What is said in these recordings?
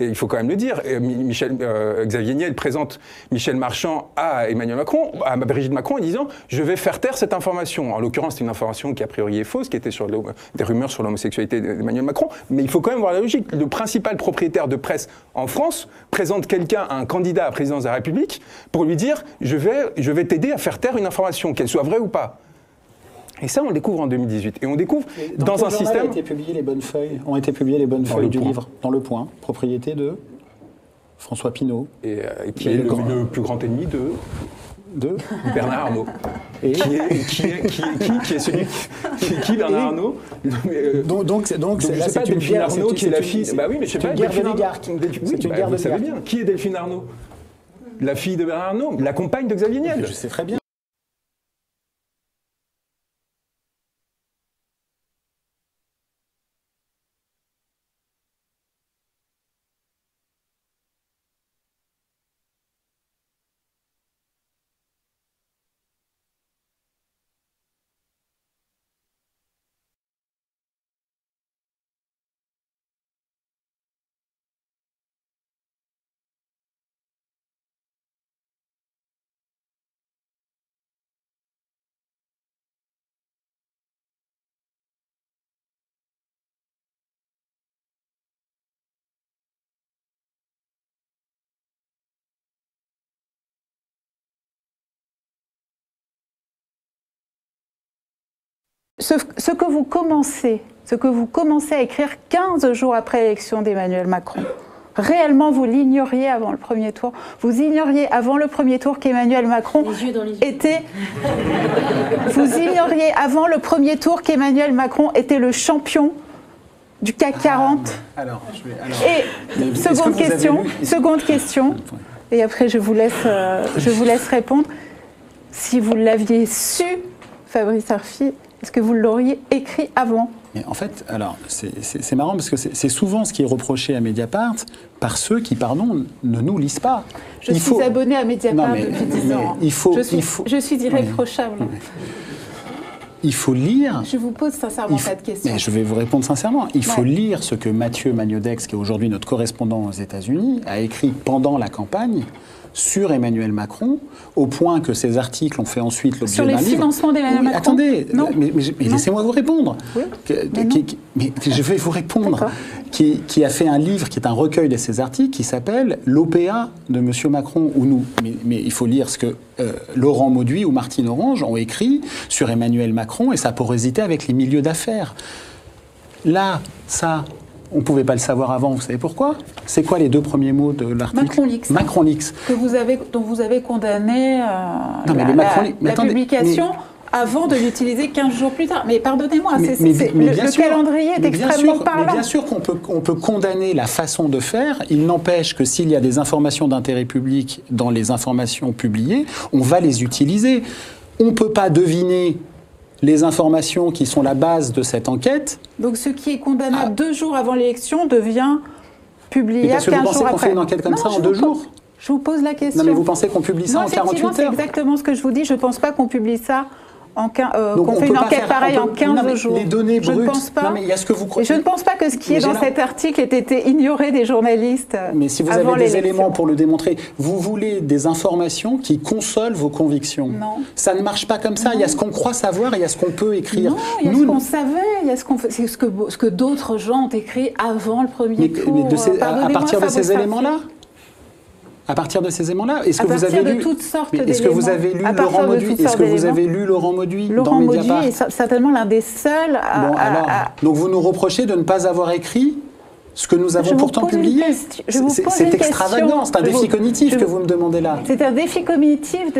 Et il faut quand même le dire. Xavier Niel présente Michel Marchand à Emmanuel Macron, à Brigitte Macron, en disant « je vais faire taire cette information ». En l'occurrence, c'est une information qui a priori est fausse, qui était sur des rumeurs sur l'homosexualité d'Emmanuel Macron. Mais il faut quand même voir la logique. Le principal propriétaire de presse en France présente quelqu'un, un candidat à la présidence de la République, pour lui dire « je vais t'aider à faire taire une information, qu'elle soit vraie ou pas ». Et ça, on le découvre en 2018. Et on découvre dans un système... ont été publiées les bonnes feuilles du livre, dans Le Point, propriété de François Pinault. Et qui est le plus grand ennemi de Bernard Arnault. Et qui est celui qui Bernard Arnault? Donc c'est Delphine Arnault qui est la fille. Bah oui, mais je sais pas. C'est une guerre d'oligarques. C'est une guerre de. Vous savez bien. Qui est Delphine Arnault? La fille de Bernard Arnault, la compagne de Xavier Niel. Je sais très bien. Ce que vous commencez à écrire 15 jours après l'élection d'Emmanuel Macron, réellement vous l'ignoriez avant le premier tour. Vous ignoriez avant le premier tour qu'Emmanuel Macron était... Vous ignoriez avant le premier tour qu'Emmanuel Macron était le champion du CAC 40. Et seconde question, et après je vous laisse répondre. Si vous l'aviez su, Fabrice Arfi, est-ce que vous l'auriez écrit avant? Mais en fait, alors, c'est marrant parce que c'est souvent ce qui est reproché à Mediapart par ceux qui, pardon, ne nous lisent pas. Je suis abonnée à Mediapart depuis 10 ans. Je suis irréprochable. Ouais. Il faut lire... Je vous pose sincèrement cette question. Mais je vais vous répondre sincèrement. Il faut lire ce que Mathieu Magnodex, qui est aujourd'hui notre correspondant aux États-Unis, a écrit pendant la campagne sur Emmanuel Macron, au point que ces articles ont fait ensuite l'objet d'un livre. Sur les financements d'Emmanuel Macron. Attendez, mais laissez-moi vous répondre. Oui, mais je vais vous répondre. Qui a fait un livre qui est un recueil de ces articles qui s'appelle l'OPA de M. Macron ou nous. Mais il faut lire ce que Laurent Mauduit ou Martine Orange ont écrit sur Emmanuel Macron et sa porosité avec les milieux d'affaires. Là, ça... On ne pouvait pas le savoir avant, vous savez pourquoi? C'est quoi les deux premiers mots de l'article? Macron-Leaks. Macron-Leaks. Dont vous avez condamné la publication avant de l'utiliser 15 jours plus tard. Mais pardonnez-moi, le calendrier est extrêmement parlant. Mais bien sûr qu'on peut condamner la façon de faire. Il n'empêche que s'il y a des informations d'intérêt public dans les informations publiées, on va les utiliser. On ne peut pas deviner les informations qui sont la base de cette enquête. Donc ce qui est condamnable 2 jours avant l'élection devient publié 15 jours après. Vous pensez qu'on fait une enquête comme ça en 2 jours? Je vous pose la question. Non, mais vous pensez qu'on publie ça en 48 heures? C'est exactement ce que je vous dis. Je ne pense pas qu'on publie ça qu'on fait une enquête pareille en 15 jours. Les données brutes, je ne pense pas. Non, mais il y a ce que vous croyez. Je ne pense pas que ce qui est dans cet article ait été ignoré des journalistes. Mais si vous avez des éléments pour le démontrer, vous voulez des informations qui consolent vos convictions. Non. Ça ne marche pas comme ça. Il y a ce qu'on croit savoir et il y a ce qu'on peut écrire. Non, il y a ce qu'on savait, il y a ce que d'autres gens ont écrit avant le premier tour. Mais à partir de ces éléments-là? À partir de ces éléments-là, est-ce que vous avez lu Laurent Mauduit? Est-ce que vous avez lu Laurent Mauduit dans Mediapart? Laurent Mauduit est certainement l'un des seuls Donc vous nous reprochez de ne pas avoir écrit ce que nous avons pourtant publié. C'est extravagant, c'est un défi cognitif que vous me demandez là. C'est un défi cognitif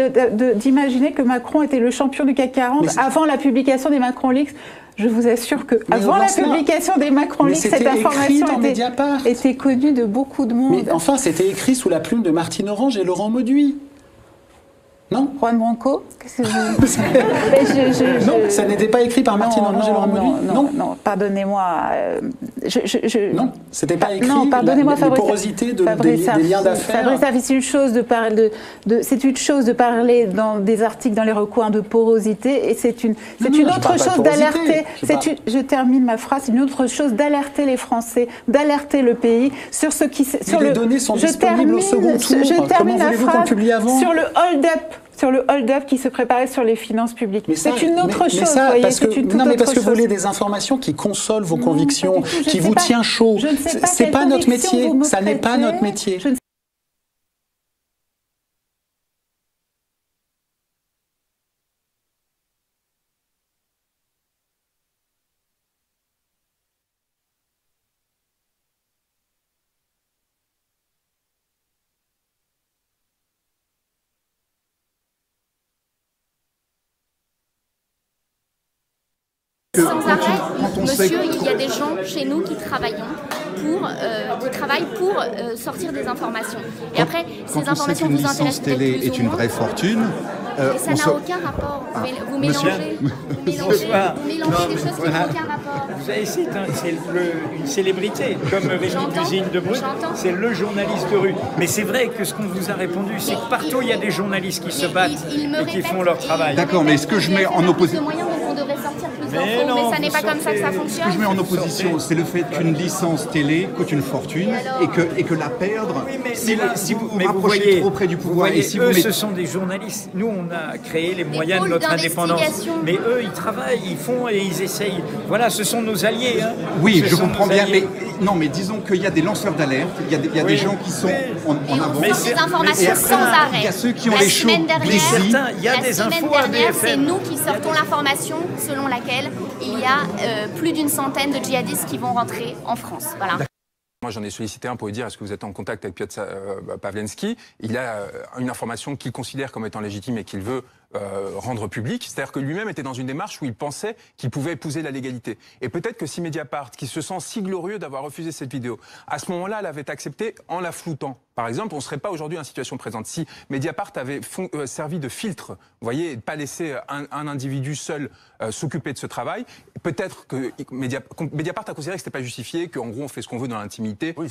d'imaginer que Macron était le champion du CAC 40 avant la publication des Macron-Leaks. Je vous assure qu'avant la publication des Macron-Leaks, cette information était connue de beaucoup de monde. Mais enfin, c'était écrit sous la plume de Martine Orange et Laurent Mauduit. Non. Juan Branco, qu'est-ce que Non, ça n'était pas écrit par Martine Orange et Laurent Mauduit. Non, pardonnez-moi. Non, c'était pas écrit. Non, pardonnez-moi, les porosités des liens d'affaires. Fabrice Arfi, c'est une chose de parler c'est une chose de parler dans des articles dans les recoins de porosité, et c'est une autre chose d'alerter. Je termine ma phrase. C'est une autre chose d'alerter les Français, d'alerter le pays sur ce qui. Les données sont disponibles au second tour. Je termine ma phrase sur le hold-up qui se préparait sur les finances publiques. C'est une autre chose, vous voyez, c'est une toute autre chose. Non, mais parce que vous voulez des informations qui consolent vos convictions, qui vous tiennent chaud. C'est pas notre métier, ça n'est pas notre métier. Sans arrêt, monsieur, il y a des gens chez nous qui travaillent pour sortir des informations. Et après, ces informations vous intéressent peut-être télé plus est ou une moins. vraie fortune. Mais ça n'a aucun rapport. Vous mélangez des choses qui n'ont aucun rapport. Vous avez cité, c'est une célébrité, comme Rémi Buzine de Brut, c'est le journaliste de rue. Mais c'est vrai que ce qu'on vous a répondu, c'est que partout il y a des journalistes qui se battent et qui font leur travail. D'accord, mais est-ce que je mets en opposition... On devrait sortir plus d'infos, mais ça n'est pas comme ça que ça fonctionne. Ce que je mets en opposition, c'est le fait qu'une licence télé coûte une fortune et que la perdre, si vous vous rapprochez trop près du pouvoir... Et si eux, ce sont des journalistes. Nous, on a créé les moyens de notre indépendance. Mais eux, ils travaillent, ils font et ils essayent. Voilà, ce sont nos alliés. Hein. Oui, je comprends bien, mais disons qu'il y a des lanceurs d'alerte, il y a des gens qui sont en avant. Mais c'est des informations sans arrêt. Il y a ceux qui ont les chauds blessés. Il y a des infos à BFM. C'est nous qui sortons l'information selon laquelle il y a plus d'une centaine de djihadistes qui vont rentrer en France. Voilà. Moi, j'en ai sollicité un pour lui dire, est-ce que vous êtes en contact avec Piotr Pawlenski? Il a une information qu'il considère comme étant légitime et qu'il veut rendre publique. C'est-à-dire que lui-même était dans une démarche où il pensait qu'il pouvait épouser la légalité. Et peut-être que si Mediapart, qui se sent si glorieux d'avoir refusé cette vidéo, à ce moment-là, l'avait acceptée en la floutant. Par exemple, on ne serait pas aujourd'hui dans la situation présente. Si Mediapart avait servi de filtre, vous voyez, et de ne pas laisser un individu seul s'occuper de ce travail, peut-être que Mediapart a considéré que ce n'était pas justifié, qu'en gros on fait ce qu'on veut dans l'intimité. Oui,